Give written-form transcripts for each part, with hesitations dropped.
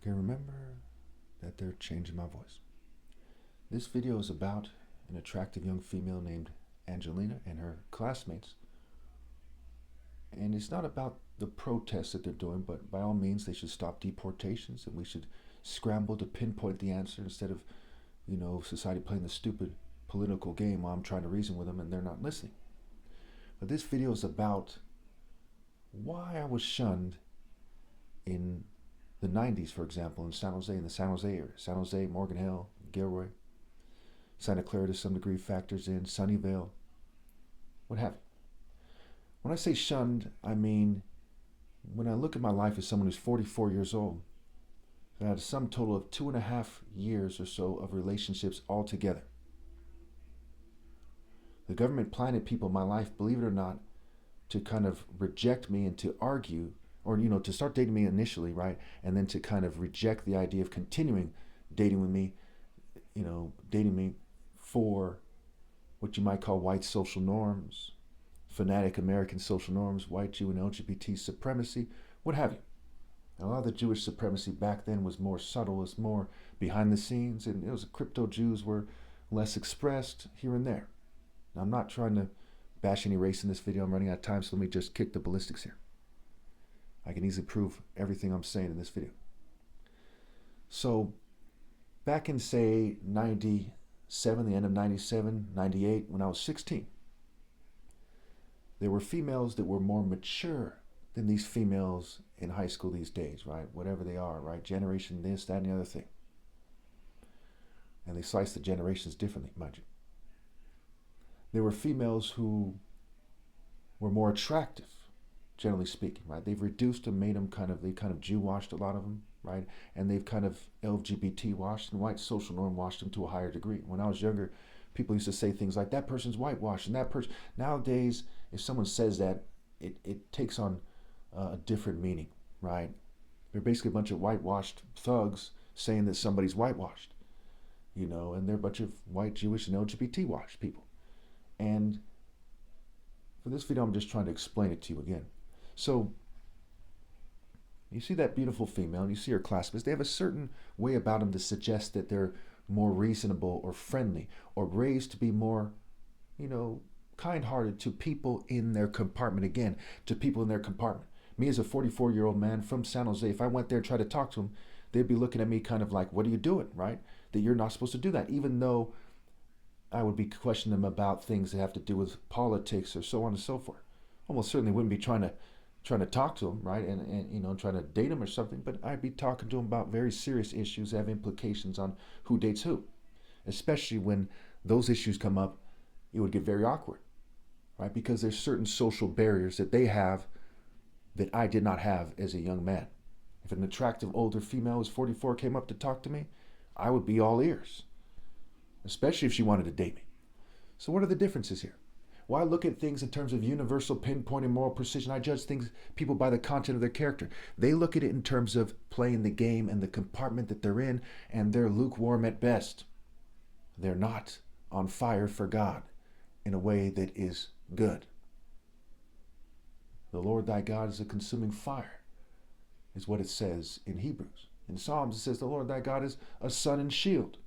Okay, remember that they're changing my voice. This video is about an attractive young female named Angelina and her classmates. And it's not about the protests that they're doing, but by all means, they should stop deportations and we should scramble to pinpoint the answer instead of, society playing the stupid political game while I'm trying to reason with them and they're not listening. But this video is about why I was shunned in the 90s, for example, in San Jose, in the San Jose area. San Jose, Morgan Hill, Gilroy, Santa Clara to some degree factors in, Sunnyvale, what have you. When I say shunned, I mean when I look at my life as someone who's 44 years old, I had a sum total of 2.5 years or so of relationships altogether. The government planted people in my life, believe it or not, to kind of reject me and to argue, or to start dating me initially, right? And then to kind of reject the idea of continuing dating with me, dating me for what you might call white social norms, fanatic American social norms, white Jew and LGBT supremacy, what have you. And a lot of the Jewish supremacy back then was more subtle, was more behind the scenes, and it was crypto Jews were less expressed here and there. Now, I'm not trying to bash any race in this video. I'm running out of time, so let me just kick the ballistics here. I can easily prove everything I'm saying in this video. So, back in, say, 97, the end of 97, 98, when I was 16, there were females that were more mature than these females in high school these days, right? Whatever they are, right? Generation this, that, and the other thing. And they slice the generations differently, mind you. There were females who were more attractive, generally speaking, right? They've reduced them, made them they kind of Jew-washed a lot of them, right? And they've kind of LGBT-washed and white social norm washed them to a higher degree. When I was younger, people used to say things like, that person's whitewashed, and that person. Nowadays, if someone says that, it takes on a different meaning, right? They're basically a bunch of whitewashed thugs saying that somebody's whitewashed, and they're a bunch of white, Jewish, and LGBT-washed people. And for this video, I'm just trying to explain it to you again. So, you see that beautiful female, and you see her classmates. They have a certain way about them to suggest that they're more reasonable or friendly, or raised to be more, kind-hearted to people in their compartment. Again, to people in their compartment. Me as a 44-year-old man from San Jose, if I went there and tried to talk to them, they'd be looking at me kind of like, what are you doing, right? That you're not supposed to do that, even though I would be questioning them about things that have to do with politics or so on and so forth. Almost certainly wouldn't be trying to talk to them, right? And trying to date them or something, but I'd be talking to them about very serious issues that have implications on who dates who. Especially when those issues come up, it would get very awkward, right? Because there's certain social barriers that they have that I did not have as a young man. If an attractive older female who's 44 came up to talk to me, I would be all ears, especially if she wanted to date me. So what are the differences here? Well, I look at things in terms of universal pinpoint and moral precision. I judge people by the content of their character. They look at it in terms of playing the game and the compartment that they're in, and they're lukewarm at best. They're not on fire for God in a way that is good. The Lord thy God is a consuming fire, is what it says in Hebrews. In Psalms, it says the Lord thy God is a sun and shield.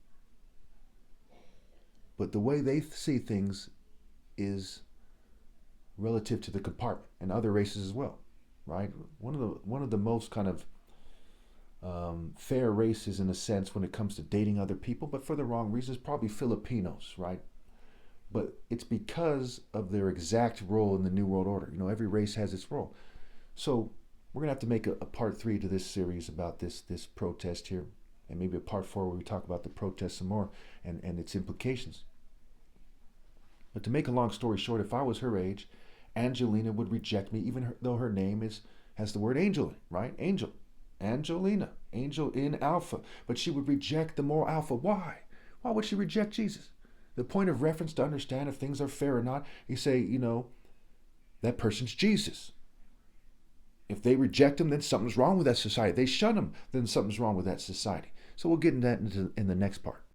But the way they see things is relative to the compartment and other races as well, right? One of the most kind of fair races in a sense when it comes to dating other people, but for the wrong reasons, probably Filipinos, right? But it's because of their exact role in the New World Order. Every race has its role. So we're going to have to make a part 3 to this series about this protest here, and maybe a part 4 where we talk about the protest some more and its implications. But to make a long story short, if I was her age, Angelina would reject me, even though her name has the word angel in it, right? Angel. Angelina. Angel in alpha. But she would reject the moral alpha. Why? Why would she reject Jesus? The point of reference to understand if things are fair or not, you say, that person's Jesus. If they reject him, then something's wrong with that society. They shun him, then something's wrong with that society. So we'll get into that in the next part.